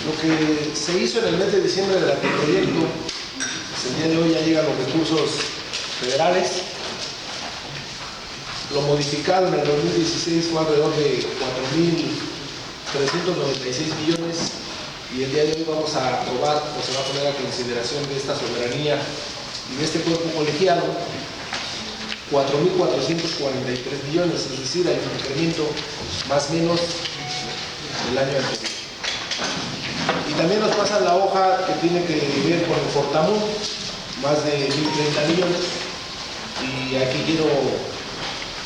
Lo que se hizo en el mes de diciembre del anteproyecto, pues el día de hoy ya llegan los recursos federales. Lo modificado en el 2016 fue alrededor de 4.396 millones y el día de hoy vamos a aprobar o se va a poner a consideración de esta soberanía y de este cuerpo colegiado 4.443 millones, es decir, hay un incremento más o menos del año anterior. Y también nos pasa la hoja que tiene que ver con el Fortamun, más de 1.030 millones, y aquí quiero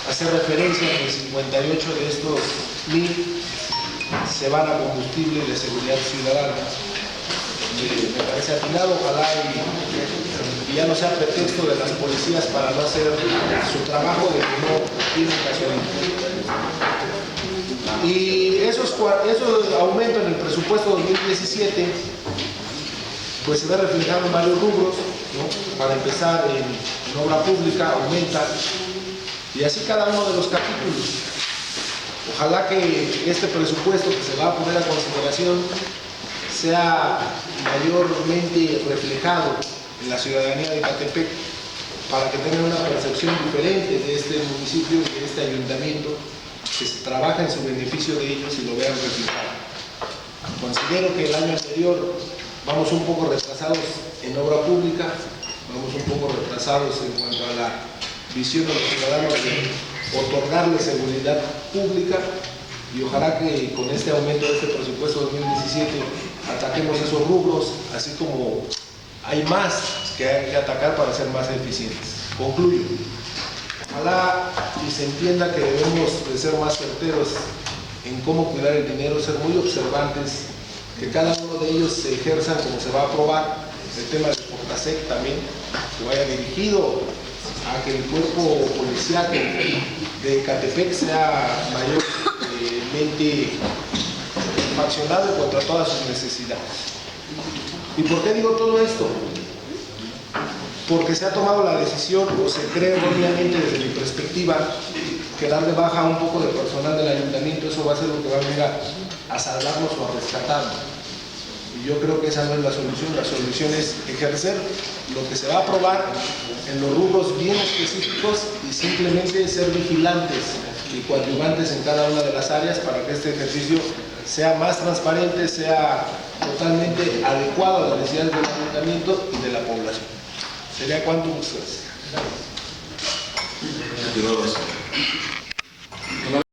hacer referencia a que 58 de estos 1.000 se van a combustible de seguridad ciudadana. Me parece atinado, ojalá y ya no sea pretexto de las policías para no hacer su trabajo de que no tienen gasolina. Y esos aumentos en el presupuesto 2017 pues se ve reflejado en varios rubros, ¿no? Para empezar, en obra pública aumenta, y así cada uno de los capítulos. Ojalá que este presupuesto que se va a poner a consideración sea mayormente reflejado en la ciudadanía de Ecatepec, para que tengan una percepción diferente de este municipio y de este ayuntamiento, que se trabaja en su beneficio de ellos y lo vean reflejado. Considero que el año anterior vamos un poco retrasados en obra pública, vamos un poco retrasados en cuanto a la visión de los ciudadanos de otorgarles seguridad pública, y ojalá que con este aumento de este presupuesto 2017 ataquemos esos rubros, así como hay más que hay que atacar para ser más eficientes. Concluyo. Ojalá y se entienda que debemos de ser más certeros en cómo cuidar el dinero, ser muy observantes, que cada uno de ellos se ejerzan como se va a aprobar. El tema del Fortasec también, que vaya dirigido a que el cuerpo policial de Ecatepec sea mayormente faccionado en cuanto a todas sus necesidades. ¿Y por qué digo todo esto? Porque se ha tomado la decisión, o se cree obviamente desde mi perspectiva, que dar de baja un poco de personal del ayuntamiento, eso va a ser lo que va a venir a salvarnos o a rescatarnos. Y yo creo que esa no es la solución es ejercer lo que se va a aprobar en los rubros bien específicos y simplemente ser vigilantes y coadyuvantes en cada una de las áreas para que este ejercicio sea más transparente, sea totalmente adecuado a las necesidades del ayuntamiento y de la población. Sería cuánto, muchas gracias.